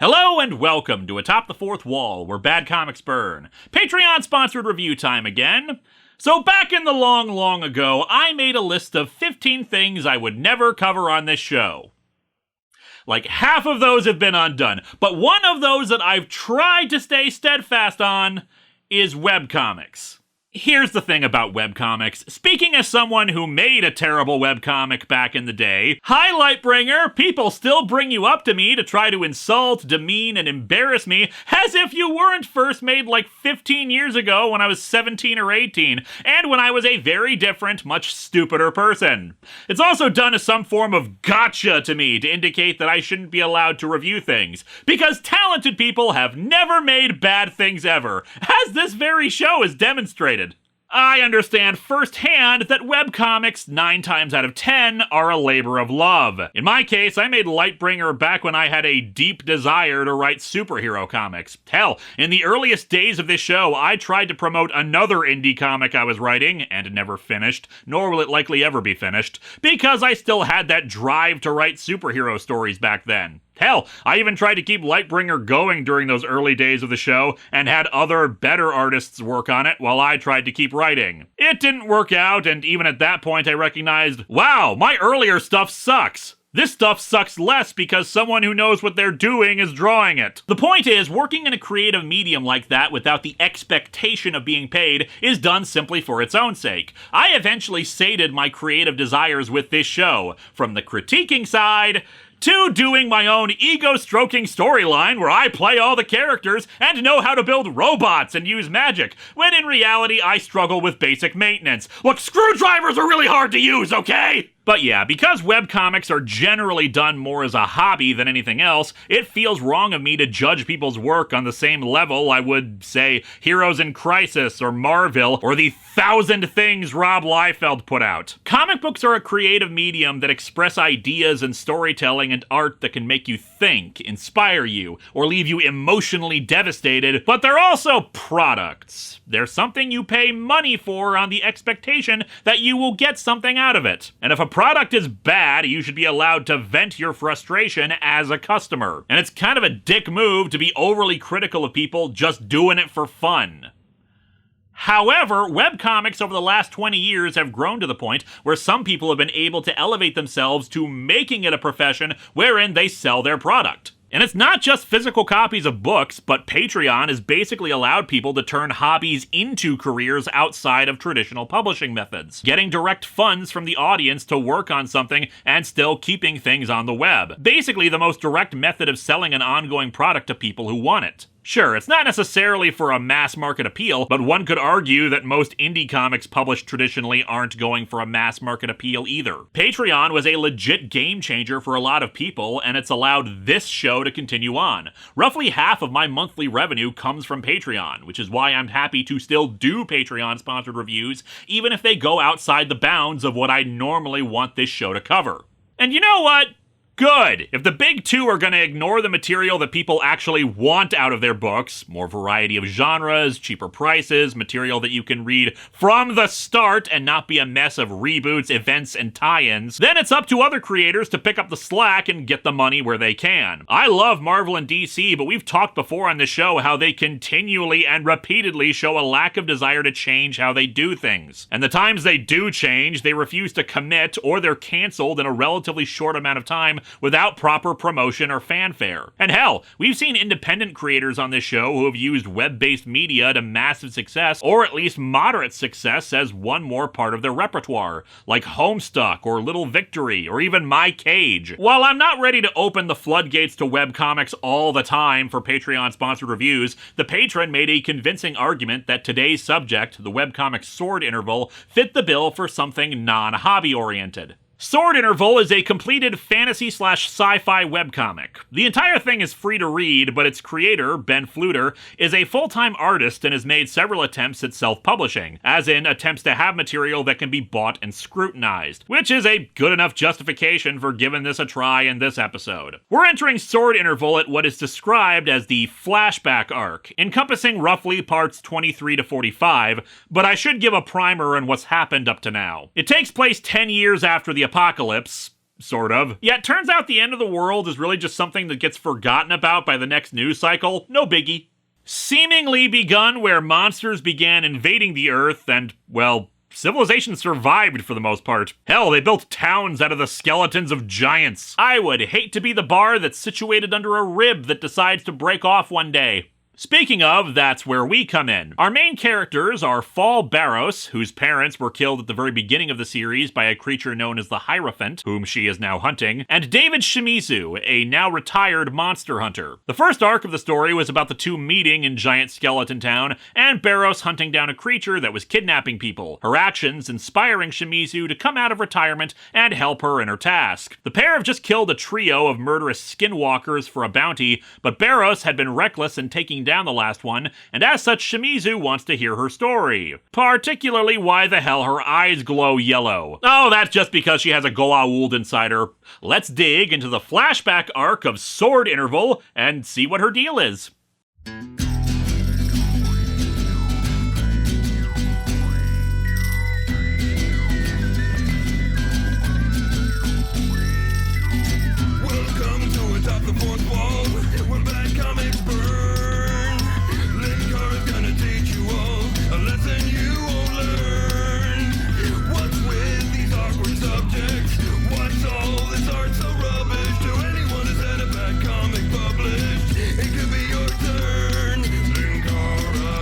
Hello and welcome to Atop the Fourth Wall, where bad comics burn. Patreon-sponsored review time again. So back in the long ago, I made a list of 15 things I would never cover on this show. Like half of those have been undone, but one of those that I've tried to stay steadfast on is webcomics. Here's the thing about webcomics. Speaking as someone who made a terrible webcomic back in the day, hi Lightbringer, people still bring you up to me to try to insult, demean, and embarrass me as if you weren't first made like 15 years ago when I was 17 or 18, and when I was a very different, much stupider person. It's also done as some form of gotcha to me to indicate that I shouldn't be allowed to review things, because talented people have never made bad things ever, as this very show has demonstrated. I understand firsthand that webcomics, 9 times out of 10, are a labor of love. In my case, I made Lightbringer back when I had a deep desire to write superhero comics. Hell, in the earliest days of this show, I tried to promote another indie comic I was writing, and never finished, nor will it likely ever be finished, because I still had that drive to write superhero stories back then. Hell, I even tried to keep Lightbringer going during those early days of the show, and had other, better artists work on it while I tried to keep writing. It didn't work out, and even at that point I recognized, wow, my earlier stuff sucks. This stuff sucks less because someone who knows what they're doing is drawing it. The point is, working in a creative medium like that without the expectation of being paid is done simply for its own sake. I eventually sated my creative desires with this show, from the critiquing side to doing my own ego-stroking storyline where I play all the characters and know how to build robots and use magic, when in reality I struggle with basic maintenance. Look, screwdrivers are really hard to use, okay? But yeah, because webcomics are generally done more as a hobby than anything else, it feels wrong of me to judge people's work on the same level I would, say, Heroes in Crisis or Marvel or the 1,000 things Rob Liefeld put out. Comic books are a creative medium that express ideas and storytelling and art that can make you think, inspire you, or leave you emotionally devastated, but they're also products. They're something you pay money for on the expectation that you will get something out of it. And if a product is bad, you should be allowed to vent your frustration as a customer. And it's kind of a dick move to be overly critical of people just doing it for fun. However, webcomics over the last 20 years have grown to the point where some people have been able to elevate themselves to making it a profession wherein they sell their product. And it's not just physical copies of books, but Patreon has basically allowed people to turn hobbies into careers outside of traditional publishing methods, getting direct funds from the audience to work on something and still keeping things on the web. Basically, the most direct method of selling an ongoing product to people who want it. Sure, it's not necessarily for a mass market appeal, but one could argue that most indie comics published traditionally aren't going for a mass market appeal either. Patreon was a legit game changer for a lot of people, and it's allowed this show to continue on. Roughly half of my monthly revenue comes from Patreon, which is why I'm happy to still do Patreon-sponsored reviews, even if they go outside the bounds of what I normally want this show to cover. And you know what? Good. If the big two are going to ignore the material that people actually want out of their books, more variety of genres, cheaper prices, material that you can read from the start and not be a mess of reboots, events, and tie-ins, then it's up to other creators to pick up the slack and get the money where they can. I love Marvel and DC, but we've talked before on the show how they continually and repeatedly show a lack of desire to change how they do things. And the times they do change, they refuse to commit, or they're canceled in a relatively short amount of time without proper promotion or fanfare. And hell, we've seen independent creators on this show who have used web-based media to massive success, or at least moderate success, as one more part of their repertoire, like Homestuck or Little Victory, or even My Cage. While I'm not ready to open the floodgates to webcomics all the time for Patreon-sponsored reviews, the patron made a convincing argument that today's subject, the webcomic Sword Interval, fit the bill for something non-hobby-oriented. Sword Interval is a completed fantasy/sci-fi webcomic. The entire thing is free to read, but its creator, Ben Fluter, is a full-time artist and has made several attempts at self-publishing, as in attempts to have material that can be bought and scrutinized, which is a good enough justification for giving this a try in this episode. We're entering Sword Interval at what is described as the Flashback arc, encompassing roughly parts 23 to 45, but I should give a primer on what's happened up to now. It takes place 10 years after the apocalypse, sort of. Yet turns out the end of the world is really just something that gets forgotten about by the next news cycle. No biggie. Seemingly begun where monsters began invading the Earth and, well, civilization survived for the most part. Hell, they built towns out of the skeletons of giants. I would hate to be the bar that's situated under a rib that decides to break off one day. Speaking of, that's where we come in. Our main characters are Fall Barros, whose parents were killed at the very beginning of the series by a creature known as the Hierophant, whom she is now hunting, and David Shimizu, a now retired monster hunter. The first arc of the story was about the two meeting in Giant Skeleton Town, and Barros hunting down a creature that was kidnapping people, her actions inspiring Shimizu to come out of retirement and help her in her task. The pair have just killed a trio of murderous skinwalkers for a bounty, but Barros had been reckless in taking down the last one, and as such Shimizu wants to hear her story. Particularly why the hell her eyes glow yellow. Oh, that's just because she has a Goa'uld inside her. Let's dig into the flashback arc of Sword Interval and see what her deal is. Welcome to Atop the Fourth Wall, where bad comics burn. Linkara's gonna teach you all a lesson you won't learn. What's with these awkward subjects? What's all this art so rubbish? To anyone who's had a bad comic published, it could be your turn. Linkara,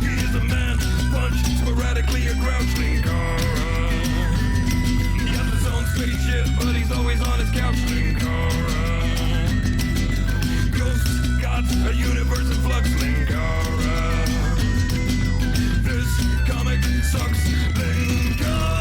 he is a man who punches sporadically or grouch. Linkara, he has his own spaceship, but he's always on his couch. Linkara, ghosts, gods, a universe in flux. Linkara, this comic sucks. Linkara.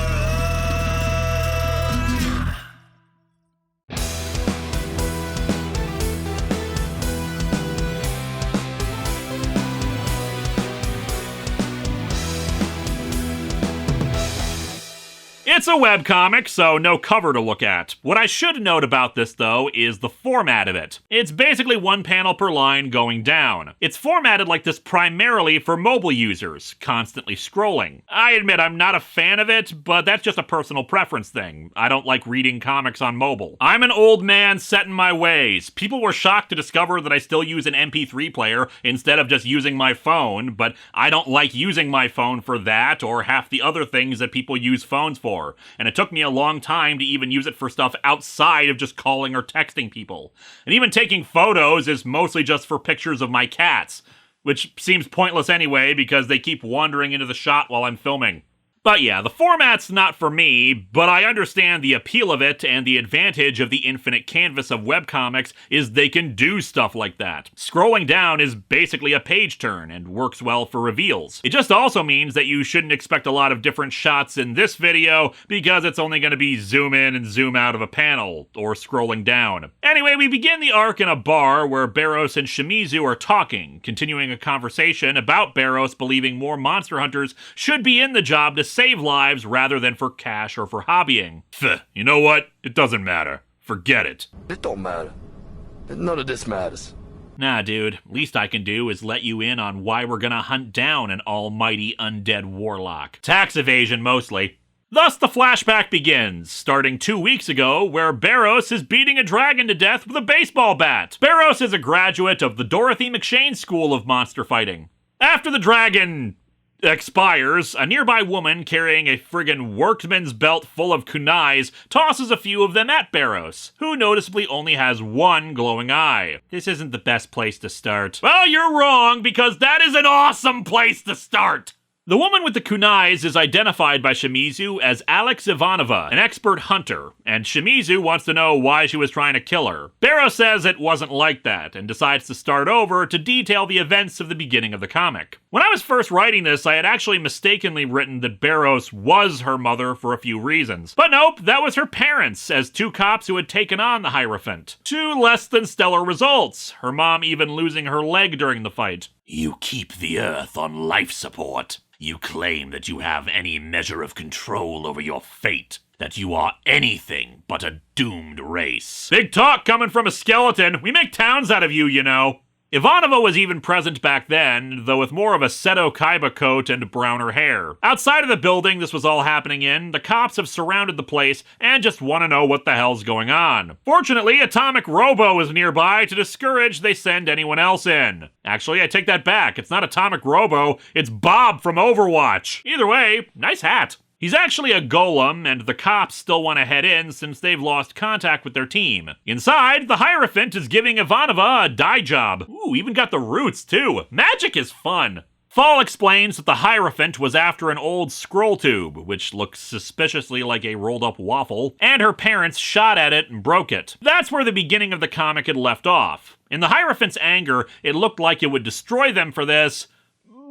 It's a webcomic, so no cover to look at. What I should note about this, though, is the format of it. It's basically one panel per line going down. It's formatted like this primarily for mobile users, constantly scrolling. I admit I'm not a fan of it, but that's just a personal preference thing. I don't like reading comics on mobile. I'm an old man set in my ways. People were shocked to discover that I still use an MP3 player instead of just using my phone, but I don't like using my phone for that or half the other things that people use phones for. And it took me a long time to even use it for stuff outside of just calling or texting people. And even taking photos is mostly just for pictures of my cats, which seems pointless anyway because they keep wandering into the shot while I'm filming. But yeah, the format's not for me, but I understand the appeal of it, and the advantage of the infinite canvas of webcomics is they can do stuff like that. Scrolling down is basically a page turn, and works well for reveals. It just also means that you shouldn't expect a lot of different shots in this video, because it's only going to be zoom in and zoom out of a panel, or scrolling down. Anyway, we begin the arc in a bar where Barros and Shimizu are talking, continuing a conversation about Barros believing more monster hunters should be in the job to save lives rather than for cash or for hobbying. You know what? It doesn't matter. Forget it. It don't matter. None of this matters. Nah, dude. Least I can do is let you in on why we're gonna hunt down an almighty undead warlock. Tax evasion, mostly. Thus, the flashback begins, starting 2 weeks ago, where Barros is beating a dragon to death with a baseball bat. Barros is a graduate of the Dorothy McShane School of Monster Fighting. After the dragon expires, a nearby woman carrying a friggin' workman's belt full of kunais tosses a few of them at Barros, who noticeably only has one glowing eye. This isn't the best place to start. Well, you're wrong, because that is an awesome place to start! The woman with the kunais is identified by Shimizu as Alex Ivanova, an expert hunter, and Shimizu wants to know why she was trying to kill her. Barros says it wasn't like that, and decides to start over to detail the events of the beginning of the comic. When I was first writing this, I had actually mistakenly written that Barros was her mother for a few reasons. But nope, that was her parents, as two cops who had taken on the Hierophant. Two less than stellar results, her mom even losing her leg during the fight. You keep the Earth on life support. You claim that you have any measure of control over your fate, that you are anything but a doomed race. Big talk coming from a skeleton. We make towns out of you, you know. Ivanova was even present back then, though with more of a Seto Kaiba coat and browner hair. Outside of the building this was all happening in, the cops have surrounded the place and just want to know what the hell's going on. Fortunately, Atomic Robo is nearby to discourage they send anyone else in. Actually, I take that back. It's not Atomic Robo, it's Bob from Overwatch. Either way, nice hat. He's actually a golem, and the cops still want to head in since they've lost contact with their team. Inside, the Hierophant is giving Ivanova a dye job. Ooh, even got the roots, too. Magic is fun. Fall explains that the Hierophant was after an old scroll tube, which looks suspiciously like a rolled-up waffle, and her parents shot at it and broke it. That's where the beginning of the comic had left off. In the Hierophant's anger, it looked like it would destroy them for this,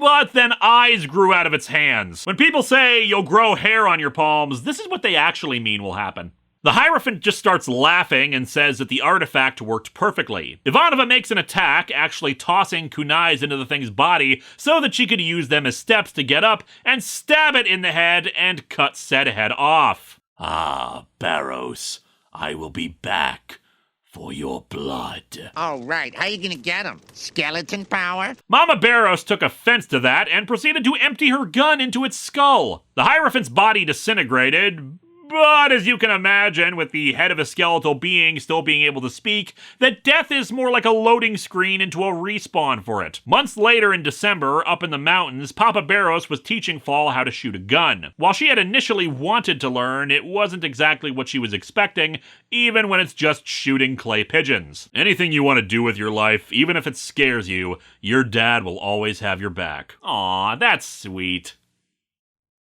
but then eyes grew out of its hands. When people say you'll grow hair on your palms, this is what they actually mean will happen. The Hierophant just starts laughing and says that the artifact worked perfectly. Ivanova makes an attack, actually tossing kunais into the thing's body so that she could use them as steps to get up and stab it in the head and cut said head off. Ah, Barros, I will be back for your blood. All right, how you gonna get him? Skeleton power? Mama Barros took offense to that and proceeded to empty her gun into its skull. The Hierophant's body disintegrated, but as you can imagine, with the head of a skeletal being still being able to speak, that death is more like a loading screen into a respawn for it. Months later in December, up in the mountains, Papa Barros was teaching Fall how to shoot a gun. While she had initially wanted to learn, it wasn't exactly what she was expecting, even when it's just shooting clay pigeons. Anything you want to do with your life, even if it scares you, your dad will always have your back. Aw, that's sweet.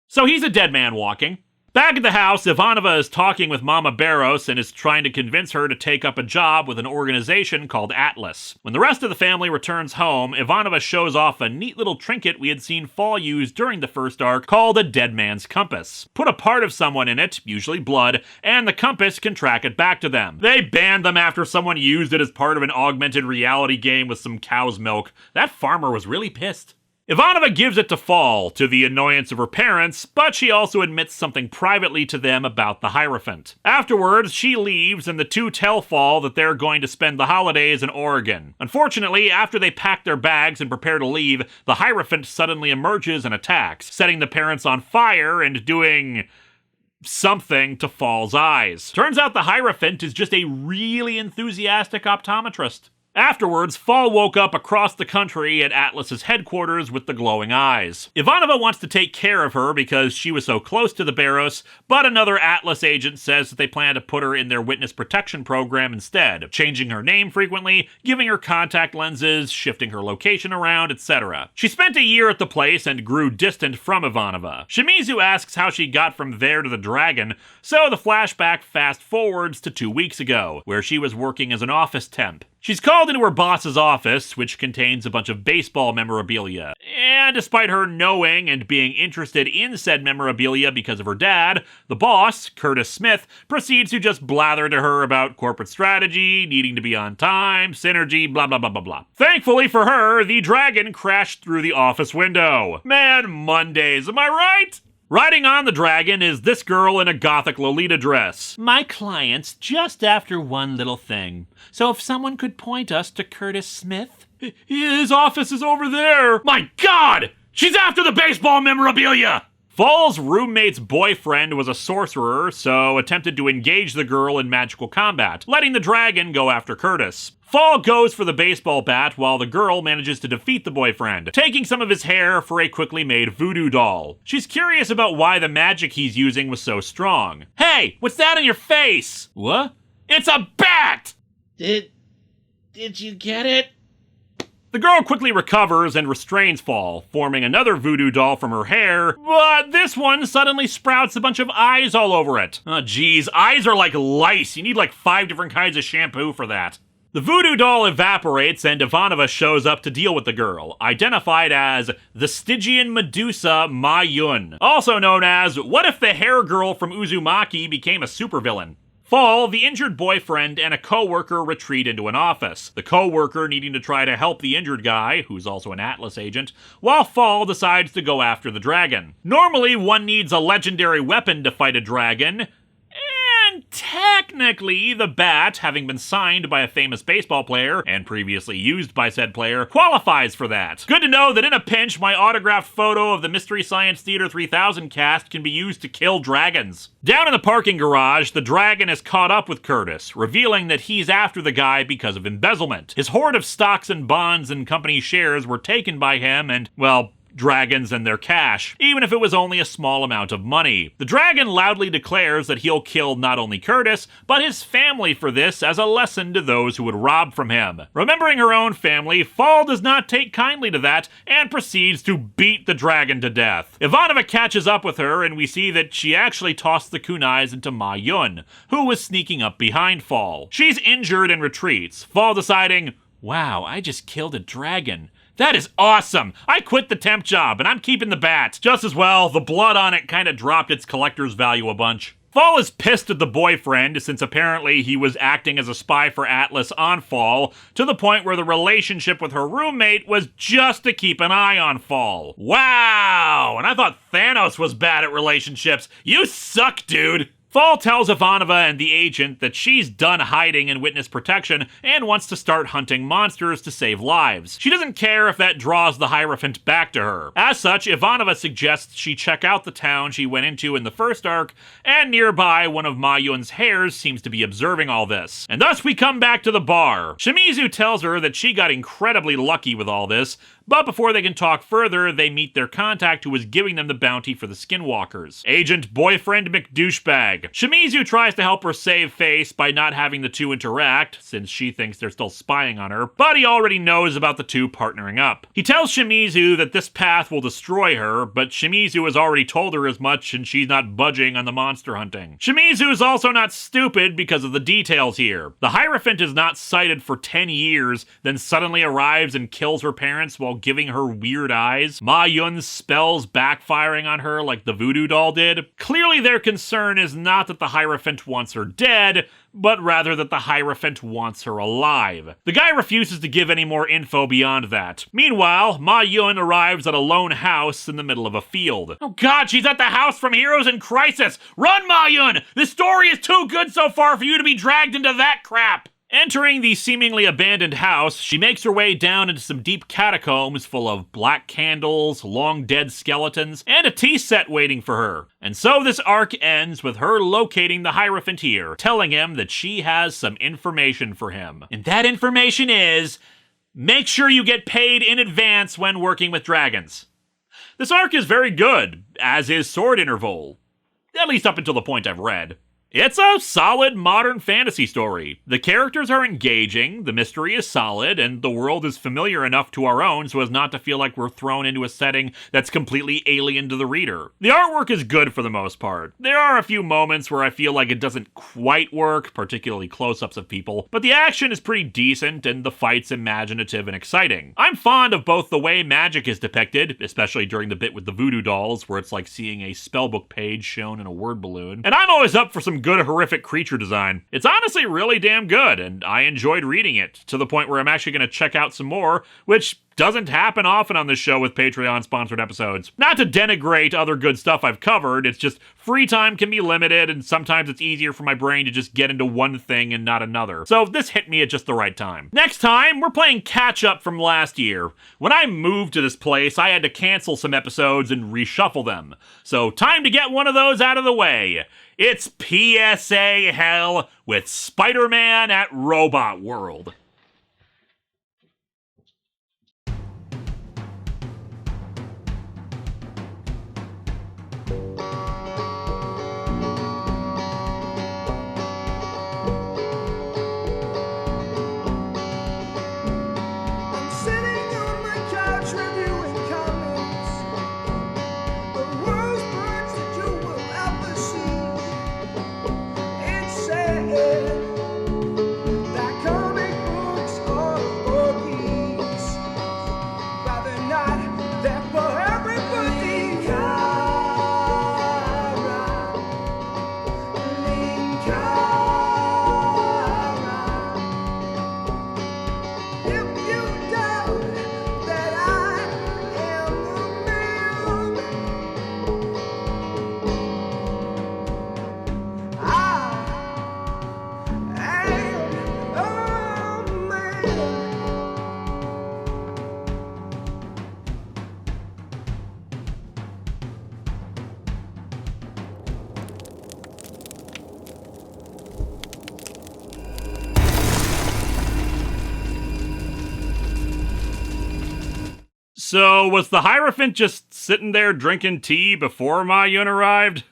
So he's a dead man walking. Back at the house, Ivanova is talking with Mama Barros and is trying to convince her to take up a job with an organization called Atlas. When the rest of the family returns home, Ivanova shows off a neat little trinket we had seen Fall use during the first arc called a Dead Man's Compass. Put a part of someone in it, usually blood, and the compass can track it back to them. They banned them after someone used it as part of an augmented reality game with some cow's milk. That farmer was really pissed. Ivanova gives it to Fall, to the annoyance of her parents, but she also admits something privately to them about the Hierophant. Afterwards, she leaves and the two tell Fall that they're going to spend the holidays in Oregon. Unfortunately, after they pack their bags and prepare to leave, the Hierophant suddenly emerges and attacks, setting the parents on fire and doing something to Fall's eyes. Turns out the Hierophant is just a really enthusiastic optometrist. Afterwards, Fall woke up across the country at Atlas's headquarters with the glowing eyes. Ivanova wants to take care of her because she was so close to the Barros, but another Atlas agent says that they plan to put her in their witness protection program instead, changing her name frequently, giving her contact lenses, shifting her location around, etc. She spent a year at the place and grew distant from Ivanova. Shimizu asks how she got from there to the Dragon, so the flashback fast forwards to 2 weeks ago, where she was working as an office temp. She's called into her boss's office, which contains a bunch of baseball memorabilia. And despite her knowing and being interested in said memorabilia because of her dad, the boss, Curtis Smith, proceeds to just blather to her about corporate strategy, needing to be on time, synergy, blah blah blah blah blah. Thankfully for her, the Dragon crashed through the office window. Man, Mondays, am I right? Riding on the Dragon is this girl in a gothic Lolita dress. My client's just after one little thing. So if someone could point us to Curtis Smith? His office is over there. My God! She's after the baseball memorabilia! Fall's roommate's boyfriend was a sorcerer, so attempted to engage the girl in magical combat, letting the Dragon go after Curtis. Fall goes for the baseball bat while the girl manages to defeat the boyfriend, taking some of his hair for a quickly made voodoo doll. She's curious about why the magic he's using was so strong. Hey, what's that on your face? What? It's a bat! Did you get it? The girl quickly recovers and restrains Fall, forming another voodoo doll from her hair, but this one suddenly sprouts a bunch of eyes all over it. Oh geez, eyes are like lice. You need like 5 different kinds of shampoo for that. The voodoo doll evaporates and Ivanova shows up to deal with the girl, identified as the Stygian Medusa Ma Yun, also known as What If the Hair Girl from Uzumaki became a supervillain? Fall, the injured boyfriend, and a co-worker retreat into an office, the co-worker needing to try to help the injured guy, who's also an Atlas agent, while Fall decides to go after the dragon. Normally, one needs a legendary weapon to fight a dragon, and technically, the bat, having been signed by a famous baseball player and previously used by said player, qualifies for that. Good to know that in a pinch, my autographed photo of the Mystery Science Theater 3000 cast can be used to kill dragons. Down in the parking garage, the dragon is caught up with Curtis, revealing that he's after the guy because of embezzlement. His hoard of stocks and bonds and company shares were taken by him and, well, dragons and their cash, even if it was only a small amount of money. The dragon loudly declares that he'll kill not only Curtis, but his family for this as a lesson to those who would rob from him. Remembering her own family, Fall does not take kindly to that and proceeds to beat the dragon to death. Ivanova catches up with her and we see that she actually tossed the kunais into Ma Yun, who was sneaking up behind Fall. She's injured and retreats, Fall deciding, wow, I just killed a dragon. That is awesome! I quit the temp job, and I'm keeping the bat. Just as well, the blood on it kinda dropped its collector's value a bunch. Fall is pissed at the boyfriend, since apparently he was acting as a spy for Atlas on Fall, to the point where the relationship with her roommate was just to keep an eye on Fall. Wow! And I thought Thanos was bad at relationships. You suck, dude! Fall tells Ivanova and the agent that she's done hiding in witness protection and wants to start hunting monsters to save lives. She doesn't care if that draws the Hierophant back to her. As such, Ivanova suggests she check out the town she went into in the first arc, and nearby one of Ma Yun's hares seems to be observing all this. And thus we come back to the bar. Shimizu tells her that she got incredibly lucky with all this, but before they can talk further, they meet their contact who was giving them the bounty for the Skinwalkers, Agent Boyfriend McDouchebag. Shimizu tries to help her save face by not having the two interact, since she thinks they're still spying on her, but he already knows about the two partnering up. He tells Shimizu that this path will destroy her, but Shimizu has already told her as much and she's not budging on the monster hunting. Shimizu is also not stupid because of the details here. The Hierophant is not sighted for 10 years, then suddenly arrives and kills her parents while giving her weird eyes. Ma Yun's spells backfiring on her like the voodoo doll did. Clearly their concern is not that the Hierophant wants her dead, but rather that the Hierophant wants her alive. The guy refuses to give any more info beyond that. Meanwhile, Ma Yun arrives at a lone house in the middle of a field. Oh god, she's at the house from Heroes in Crisis! Run, Ma Yun! This story is too good so far for you to be dragged into that crap! Entering the seemingly abandoned house, she makes her way down into some deep catacombs full of black candles, long dead skeletons, and a tea set waiting for her. And so this arc ends with her locating the Hierophant here, telling him that she has some information for him. And that information is, make sure you get paid in advance when working with dragons. This arc is very good, as is Sword Interval. At least up until the point I've read. It's a solid modern fantasy story. The characters are engaging, the mystery is solid, and the world is familiar enough to our own so as not to feel like we're thrown into a setting that's completely alien to the reader. The artwork is good for the most part. There are a few moments where I feel like it doesn't quite work, particularly close-ups of people, but the action is pretty decent and the fight's imaginative and exciting. I'm fond of both the way magic is depicted, especially during the bit with the voodoo dolls, where it's like seeing a spellbook page shown in a word balloon, and I'm always up for some good horrific creature design. It's honestly really damn good, and I enjoyed reading it, to the point where I'm actually going to check out some more, which doesn't happen often on this show with Patreon-sponsored episodes. Not to denigrate other good stuff I've covered, it's just free time can be limited, and sometimes it's easier for my brain to just get into one thing and not another. So this hit me at just the right time. Next time, we're playing catch-up from last year. When I moved to this place, I had to cancel some episodes and reshuffle them. So time to get one of those out of the way. It's PSA Hell with Spider-Man at Robot World. That comic book So, was the Hierophant just sitting there drinking tea before Mayun arrived?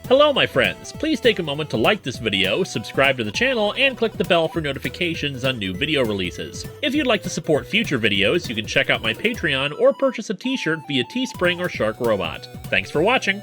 Hello, my friends. Please take a moment to like this video, subscribe to the channel, and click the bell for notifications on new video releases. If you'd like to support future videos, you can check out my Patreon or purchase a t-shirt via Teespring or Shark Robot. Thanks for watching!